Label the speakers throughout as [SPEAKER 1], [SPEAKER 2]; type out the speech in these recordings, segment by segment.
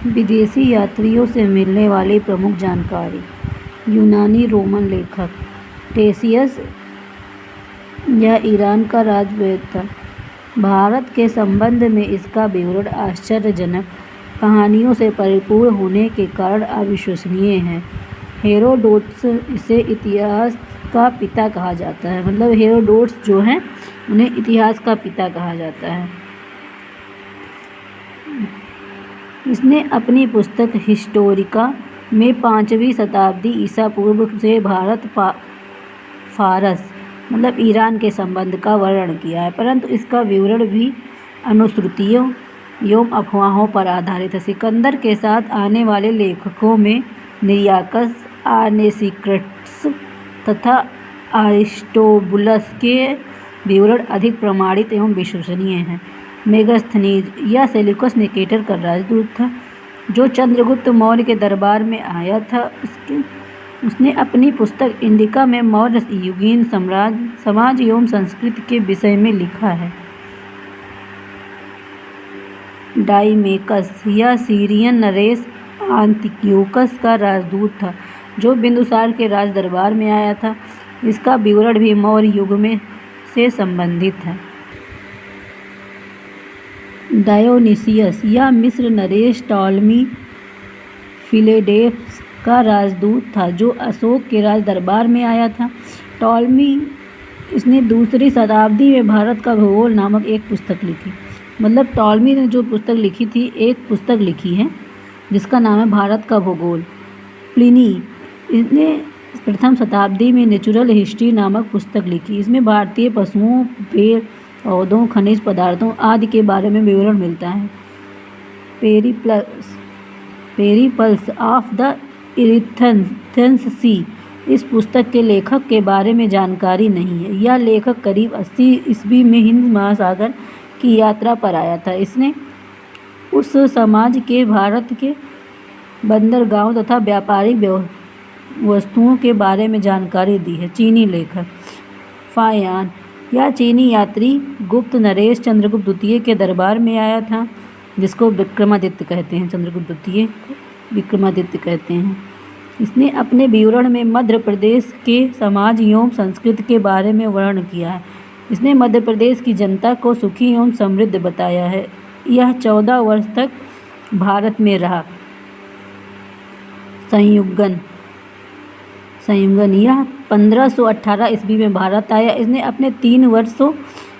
[SPEAKER 1] विदेशी यात्रियों से मिलने वाली प्रमुख जानकारी। यूनानी रोमन लेखक टेसियस यह ईरान का राजवैद था। भारत के संबंध में इसका विवरण आश्चर्यजनक कहानियों से परिपूर्ण होने के कारण अविश्वसनीय है। हेरोडोटस इसे इतिहास का पिता कहा जाता है, मतलब हेरोडोटस जो हैं उन्हें इतिहास का पिता कहा जाता है। इसने अपनी पुस्तक हिस्टोरिका में 5वीं शताब्दी ईसा पूर्व से भारत फारस मतलब ईरान के संबंध का वर्णन किया है, परंतु इसका विवरण भी अनुश्रुतियों एवं अफवाहों पर आधारित है। सिकंदर के साथ आने वाले लेखकों में निरियाकस, आर्नेसिक्रटस तथा अरिस्टोबुलस के विवरण अधिक प्रमाणित एवं विश्वसनीय हैं। मेगास्थनीज यह सेल्यूकस निकेटर का राजदूत था जो चंद्रगुप्त मौर्य के दरबार में आया था। उसने अपनी पुस्तक इंडिका में मौर्य युगीन समाज एवं संस्कृति के विषय में लिखा है। डाइमेकस यह सीरियन नरेश आंतियोकस का राजदूत था जो बिंदुसार के राज दरबार में आया था। इसका विवरण भी मौर्य युग में से संबंधित है। डायोनिसियस यह मिस्र नरेश टॉलमी फिलेडेल्फस का राजदूत था जो अशोक के राज दरबार में आया था। टॉलमी इसने 2री शताब्दी में भारत का भूगोल नामक एक पुस्तक लिखी। मतलब टॉलमी ने जो पुस्तक लिखी थी, एक पुस्तक लिखी है जिसका नाम है भारत का भूगोल। प्लिनी इसने प्रथम शताब्दी में नेचुरल हिस्ट्री नामक पुस्तक लिखी। इसमें भारतीय पशुओं, पेड़ पौधों, खनिज पदार्थों आदि के बारे में विवरण मिलता है। पेरिपल्स ऑफ द इरिथ्रेंस सी इस पुस्तक के लेखक के बारे में जानकारी नहीं है। यह लेखक करीब 80 ईस्वी में हिंद महासागर की यात्रा पर आया था। इसने उस समाज के भारत के बंदरगाहों तथा व्यापारिक वस्तुओं के बारे में जानकारी दी है। चीनी लेखक फायान यह चीनी यात्री गुप्त नरेश चंद्रगुप्त द्वितीय के दरबार में आया था, जिसको विक्रमादित्य कहते हैं। चंद्रगुप्त द्वितीय विक्रमादित्य कहते हैं। इसने अपने विवरण में मध्य प्रदेश के समाज एवं संस्कृति के बारे में वर्णन किया है। इसने मध्य प्रदेश की जनता को सुखी एवं समृद्ध बताया है। यह 14 वर्ष तक भारत में रहा। संयुगन यह 1518 ईस्वी में भारत आया। इसने अपने 3 वर्षों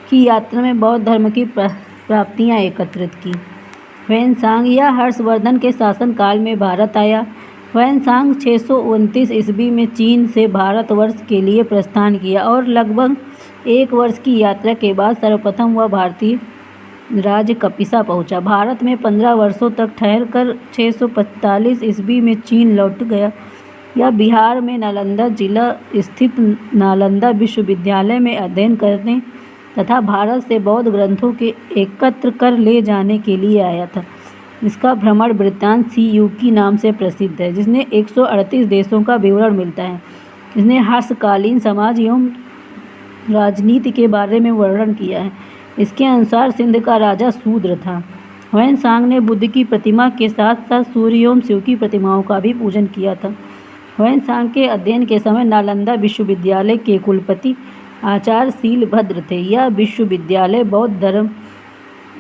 [SPEAKER 1] की यात्रा में बौद्ध धर्म की प्राप्तियां एकत्रित की। ह्वेनसांग यह हर्षवर्धन के शासनकाल में भारत आया। ह्वेनसांग 629 ईस्वी में चीन से भारतवर्ष के लिए प्रस्थान किया और लगभग 1 वर्ष की यात्रा के बाद सर्वप्रथम वह भारतीय राज्य कपिसा पहुंचा। भारत में 15 वर्षों तक ठहरकर 645 ईस्वी में चीन लौट गया। यह बिहार में नालंदा जिला स्थित नालंदा विश्वविद्यालय में अध्ययन करने तथा भारत से बौद्ध ग्रंथों के एकत्र कर ले जाने के लिए आया था। इसका भ्रमण वृत्तांत सीयूकी नाम से प्रसिद्ध है, जिसमें 138 देशों का विवरण मिलता है। इसने हर्षकालीन समाज एवं राजनीति के बारे में वर्णन किया है। इसके अनुसार सिंध का राजा शूद्र था। ह्वेनसांग ने बुद्ध की प्रतिमा के साथ साथ सूर्य एवं शिव की प्रतिमाओं का भी पूजन किया था। ह्वेनसांग के अध्ययन के समय नालंदा विश्वविद्यालय के कुलपति आचार्य शीलभद्र थे। यह विश्वविद्यालय बौद्ध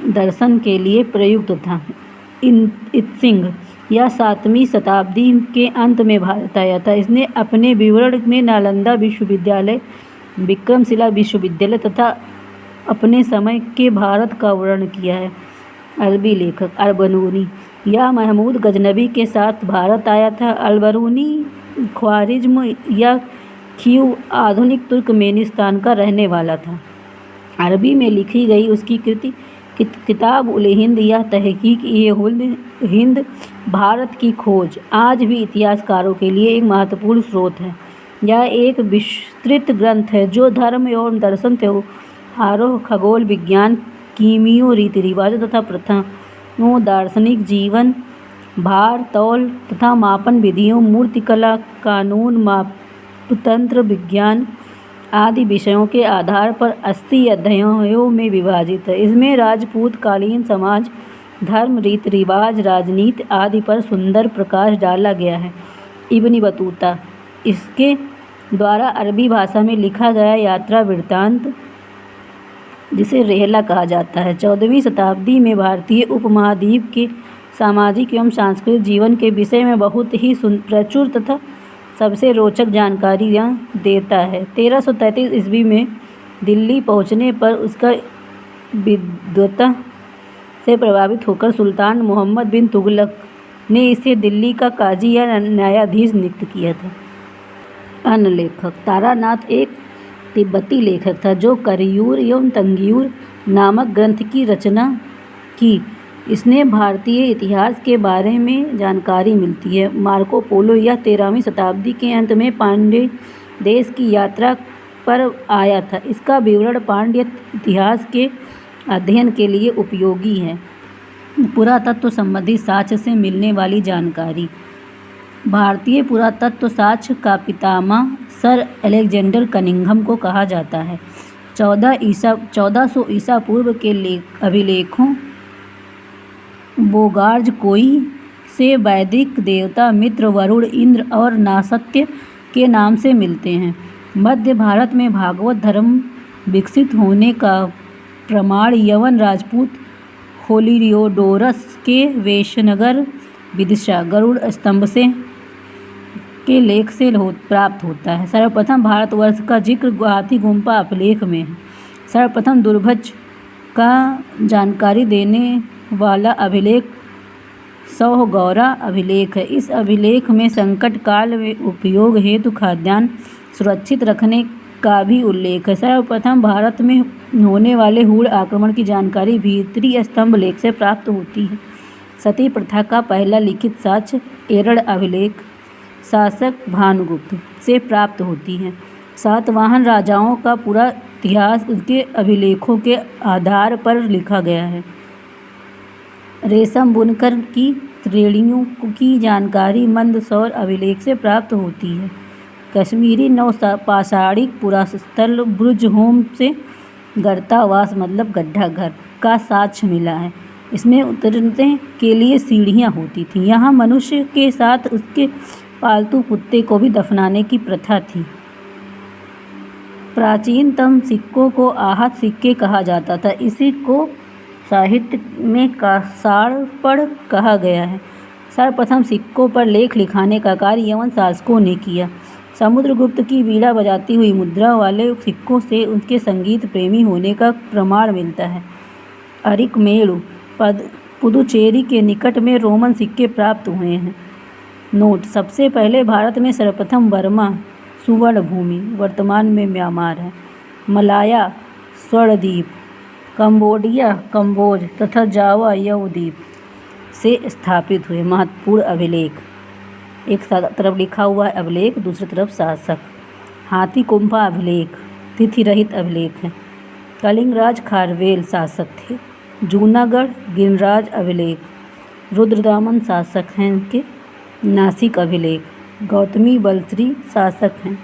[SPEAKER 1] दर्शन के लिए प्रयुक्त था। इत्सिंग यह 7वीं शताब्दी के अंत में भारत आया था। इसने अपने विवरण में नालंदा विश्वविद्यालय, विक्रमशिला विश्वविद्यालय तथा अपने समय के भारत का वर्णन किया है। अरबी लेखक अल-बरूनी यह महमूद गजनबी के साथ भारत आया था। अल-बरूनी ख्वारिज्म या खीव आधुनिक तुर्कमेनिस्तान का रहने वाला था। अरबी में लिखी गई उसकी कृति किताब उल हिंद या तहकीक ये हिंद भारत की खोज आज भी इतिहासकारों के लिए एक महत्वपूर्ण स्रोत है। यह एक विस्तृत ग्रंथ है जो धर्म एवं दर्शन, त्योहारों, खगोल विज्ञान, कीमियों, रीति रिवाजों तथा प्रथाओं, दार्शनिक जीवन, भार तौल तथा मापन विधियों, मूर्तिकला, कानून, मापतंत्र विज्ञान आदि विषयों के आधार पर 80 अध्यायों में विभाजित है। इसमें राजपूत कालीन समाज, धर्म, रीति रिवाज, राजनीति आदि पर सुंदर प्रकाश डाला गया है। इब्न बतूता, इसके द्वारा अरबी भाषा में लिखा गया यात्रा वृत्तांत, जिसे रेहला कहा जाता है, 14वीं शताब्दी में भारतीय उपमहाद्वीप के सामाजिक एवं सांस्कृतिक जीवन के विषय में बहुत ही प्रचुर तथा सबसे रोचक जानकारियाँ देता है। 1333 ईस्वी में दिल्ली पहुँचने पर उसका विद्वता से प्रभावित होकर सुल्तान मोहम्मद बिन तुगलक ने इसे दिल्ली का काजी या न्यायाधीश नियुक्त किया था। अन्य लेखक, तारानाथ एक तिब्बती लेखक था जो करियूर एवं तंगियूर नामक ग्रंथ की रचना की। इसने भारतीय इतिहास के बारे में जानकारी मिलती है। मार्को पोलो यह 13वीं शताब्दी के अंत में पांड्य देश की यात्रा पर आया था। इसका विवरण पांड्य इतिहास के अध्ययन के लिए उपयोगी है। पुरातत्व संबंधी साक्ष्य से मिलने वाली जानकारी। भारतीय पुरातत्व साक्ष्य का पितामह सर अलेक्जेंडर कनिंघम को कहा जाता है। 1400 ईसा पूर्व के अभिलेखों बोगार्ज कोई से वैदिक देवता मित्र, वरुण, इंद्र और नासत्य के नाम से मिलते हैं। मध्य भारत में भागवत धर्म विकसित होने का प्रमाण यवन राजपूत होलियोडोरस के वेशनगर विदिशा गरुड़ स्तंभ से के लेख से प्राप्त होता है। सर्वप्रथम भारतवर्ष का जिक्र गुवाहाटी गुम्फा अभिलेख में है। सर्वप्रथम दुर्भज का जानकारी देने वाला अभिलेख सौगौरा अभिलेख है। इस अभिलेख में संकट काल में उपयोग हेतु खाद्यान्न सुरक्षित रखने का भी उल्लेख है। सर्वप्रथम भारत में होने वाले हूण आक्रमण की जानकारी भीतरी स्तंभ लेख से प्राप्त होती है। सती प्रथा का पहला लिखित साक्ष्य एरड़ अभिलेख शासक भानुगुप्त से प्राप्त होती है। सातवाहन राजाओं का पूरा इतिहास उसके अभिलेखों के आधार पर लिखा गया है। रेशम बुनकर की श्रेणियों की जानकारी मंदसौर अभिलेख से प्राप्त होती है। कश्मीरी नवपाषाणिक पुरास्थल ब्रुजहोम से गर्तावास मतलब गड्ढा घर का साक्ष्य मिला है। इसमें उतरने के लिए सीढ़ियाँ होती थीं। यहाँ मनुष्य के साथ उसके पालतू कुत्ते को भी दफनाने की प्रथा थी। प्राचीनतम सिक्कों को आहत सिक्के कहा जाता था। इसी को साहित्य में कासारपड़ कहा गया है। सर्वप्रथम सिक्कों पर लेख लिखाने का कार्य यवन शासकों ने किया। समुद्रगुप्त की बीड़ा बजाती हुई मुद्रा वाले सिक्कों से उनके संगीत प्रेमी होने का प्रमाण मिलता है। अरिकमेड़ु पुदुचेरी के निकट में रोमन सिक्के प्राप्त हुए हैं। नोट, सबसे पहले भारत में सर्वप्रथम बर्मा सुवर्ण भूमि वर्तमान में म्यांमार है, मलाया स्वर्णद्वीप, कंबोडिया कंबोज तथा जावा यवद्वीप से स्थापित हुए। महत्वपूर्ण अभिलेख, एक तरफ लिखा हुआ है अभिलेख, दूसरी तरफ शासक। हाथी गुम्फा अभिलेख तिथि रहित अभिलेख है। कलिंगराज खारवेल शासक थे। जूनागढ़ गिरिराज अभिलेख रुद्रदामन शासक हैं इनके। नासिक अभिलेख गौतमी बलश्री शासक हैं।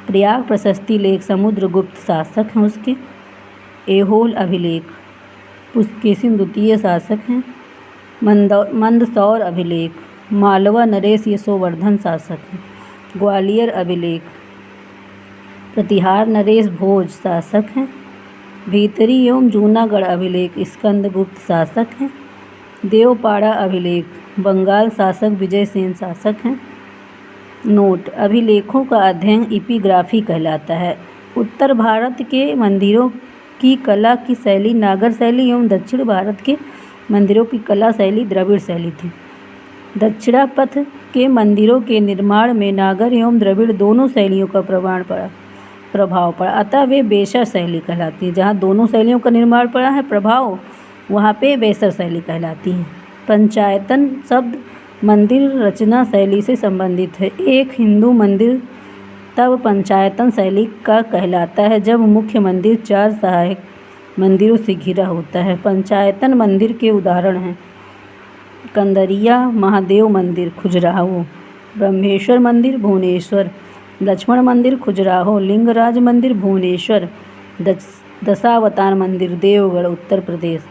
[SPEAKER 1] प्रयाग प्रशस्ति लेख समुद्रगुप्त शासक हैं उसके। ऐहोल अभिलेख पुष्केशिन द्वितीय शासक हैं। मंदसौर अभिलेख मालवा नरेश यशोवर्धन शासक हैं। ग्वालियर अभिलेख प्रतिहार नरेश भोज शासक हैं। भीतरी एवं जूनागढ़ अभिलेख स्कंदगुप्त शासक हैं। देवपाड़ा अभिलेख बंगाल शासक विजय सेन शासक हैं। नोट, अभिलेखों का अध्ययन एपिग्राफी कहलाता है। उत्तर भारत के मंदिरों की कला की शैली नागर शैली एवं दक्षिण भारत के मंदिरों की कला शैली द्रविड़ शैली थी। दक्षिणापथ के मंदिरों के निर्माण में नागर एवं द्रविड़ दोनों शैलियों का प्रभाव पड़ा, अतः वे बेसर शैली कहलाती है। जहाँ दोनों शैलियों का निर्माण पड़ा है प्रभाव, वहाँ पे बेसर शैली कहलाती है। पंचायतन शब्द मंदिर रचना शैली से संबंधित है। एक हिंदू मंदिर तब पंचायतन शैली का कहलाता है जब मुख्य मंदिर 4 सहायक मंदिरों से घिरा होता है। पंचायतन मंदिर के उदाहरण हैं कंदरिया महादेव मंदिर खजुराहो, ब्रह्मेश्वर मंदिर भुवनेश्वर, लक्ष्मण मंदिर खजुराहो, लिंगराज मंदिर भुवनेश्वर, दशावतार मंदिर देवगढ़ उत्तर प्रदेश,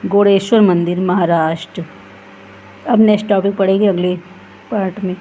[SPEAKER 1] गोडेश्वर मंदिर, महाराष्ट्र। अब नेक्स्ट टॉपिक पढ़ेंगे अगले पार्ट में।